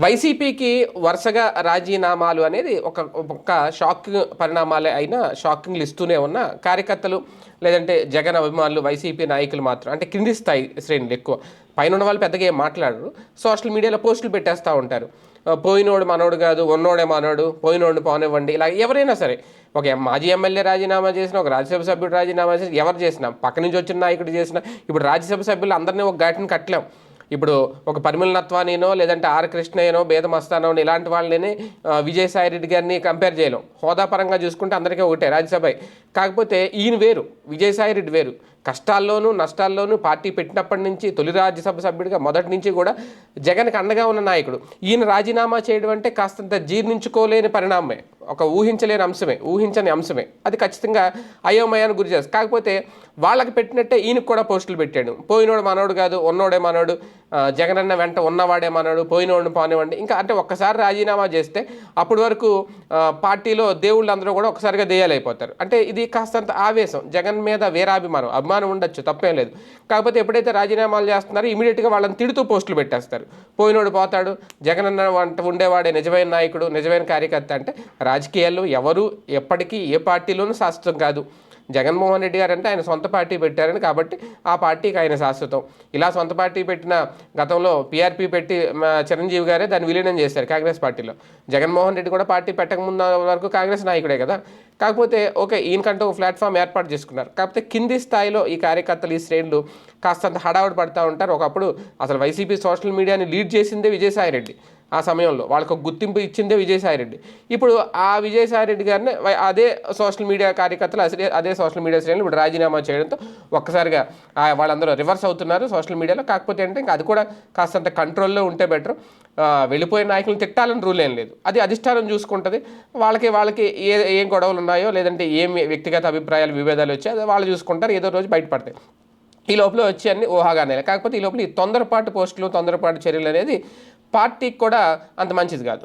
వైసీపీకి వరుసగా రాజీనామాలు అనేది ఒక షాకింగ్ పరిణామాలే అయినా షాకింగ్లు ఇస్తూనే ఉన్న కార్యకర్తలు లేదంటే జగన్ అభిమానులు వైసీపీ నాయకులు మాత్రం అంటే కింది స్థాయి శ్రేణులు ఎక్కువ పైన ఉన్న వాళ్ళు పెద్దగా ఏం మాట్లాడరు. సోషల్ మీడియాలో పోస్టులు పెట్టేస్తూ ఉంటారు. పోయినోడు మనోడు కాదు, ఉన్నోడే మనోడు, పోయినోడిని పోనివ్వండి. ఇలా ఎవరైనా సరే, ఒక మాజీ ఎమ్మెల్యే రాజీనామా చేసినా, ఒక రాజ్యసభ సభ్యుడు రాజీనామా చేసిన, ఎవరు చేసినా, పక్క నుంచి వచ్చిన నాయకుడు చేసినా, ఇప్పుడు రాజ్యసభ సభ్యులు అందరినీ ఒక ఘాటిని కట్టలేం. ఇప్పుడు ఒక పరిమళ నత్వానీనో లేదంటే ఆర్ కృష్ణయ్యనో బేదమస్తానో ఇలాంటి వాళ్ళని విజయసాయి రెడ్డి గారిని కంపేర్ చేయలేం. హోదాపరంగా చూసుకుంటే అందరికీ ఒకటే రాజ్యసభ. కాకపోతే ఈయన వేరు, విజయసాయి రెడ్డి వేరు. కష్టాల్లోనూ నష్టాల్లోనూ పార్టీ పెట్టినప్పటి నుంచి తొలి రాజ్యసభ సభ్యుడిగా మొదటి నుంచి కూడా జగన్కి అండగా ఉన్న నాయకుడు. ఈయన రాజీనామా చేయడం అంటే కాస్తంత జీర్ణించుకోలేని పరిణామమే, ఒక ఊహించలేని అంశమే, ఊహించని అంశమే. అది ఖచ్చితంగా అయోమయానికి గురి చేస్తుంది. కాకపోతే వాళ్ళకి పెట్టినట్టే ఈయనకు కూడా పోస్టులు పెట్టాడు. పోయినోడు మనోడు కాదు, ఉన్నోడే మనోడు, జగనన్న వెంట ఉన్నవాడే మనోడు, పోయినోడిని పోనివ్వండి. ఇంకా అంటే ఒక్కసారి రాజీనామా చేస్తే అప్పటి వరకు పార్టీలో దేవుళ్ళు అందరూ కూడా ఒకసారిగా దెయ్యాలైపోతారు. అంటే ఇది కాస్తంత ఆవేశం, జగన్ మీద అభిమానం ఉండొచ్చు, తప్పేం లేదు. కాకపోతే ఎప్పుడైతే రాజీనామాలు చేస్తున్నారో ఇమీడియట్గా వాళ్ళని తిడుతూ పోస్టులు పెట్టేస్తారు. పోయినోడు పోతాడు, జగనన్న వంట ఉండేవాడే నిజమైన నాయకుడు, నిజమైన కార్యకర్త. అంటే రాజకీయాల్లో ఎవరు ఎప్పటికీ ఏ పార్టీలోనూ శాశ్వతం కాదు. జగన్మోహన్ రెడ్డి గారు అంటే ఆయన సొంత పార్టీ పెట్టారని, కాబట్టి ఆ పార్టీకి ఆయన శాశ్వతం. ఇలా సొంత పార్టీ పెట్టిన గతంలో పీఆర్పీ పెట్టి చిరంజీవి గారే దాన్ని విలీనం చేశారు కాంగ్రెస్ పార్టీలో. జగన్మోహన్ రెడ్డి కూడా పార్టీ పెట్టకముందు వరకు కాంగ్రెస్ నాయకుడే కదా. కాకపోతే ఓకే, ఈయనకంటూ ఒక ప్లాట్ఫామ్ ఏర్పాటు చేసుకున్నారు. కాకపోతే కింది స్థాయిలో ఈ కార్యకర్తలు, ఈ శ్రేణులు కాస్తంత హడావుడి పడుతూ ఉంటారు. ఒకప్పుడు అసలు వైసీపీ సోషల్ మీడియాని లీడ్ చేసిందే విజయసాయి రెడ్డి. ఆ సమయంలో వాళ్ళకు ఒక గుర్తింపు ఇచ్చిందే విజయసాయి రెడ్డి. ఇప్పుడు ఆ విజయసాయి రెడ్డి గారిని అదే సోషల్ మీడియా కార్యకర్తలు, అదే సోషల్ మీడియా శ్రేణులు ఇప్పుడు రాజీనామా చేయడంతో ఒక్కసారిగా వాళ్ళందరూ రివర్స్ అవుతున్నారు సోషల్ మీడియాలో. కాకపోతే అంటే ఇంకా అది కూడా కాస్తంత కంట్రోల్లో ఉంటే బెటర్. వెళ్ళిపోయిన నాయకులను తిట్టాలని రూల్ ఏం లేదు, అది అధిష్టానం చూసుకుంటుంది. వాళ్ళకి ఏం గొడవలు ఉన్నాయో లేదంటే ఏం వ్యక్తిగత అభిప్రాయాలు విభేదాలు వచ్చాయో అది వాళ్ళు చూసుకుంటారు, ఏదో రోజు బయటపడతాయి. ఈ లోపల వచ్చి అన్ని ఊహాగానే. కాకపోతే ఈ లోపల ఈ తొందరపాటు పోస్టులు, తొందరపాటు చర్యలు అనేది పార్టీకి కూడా అంత మంచిది కాదు.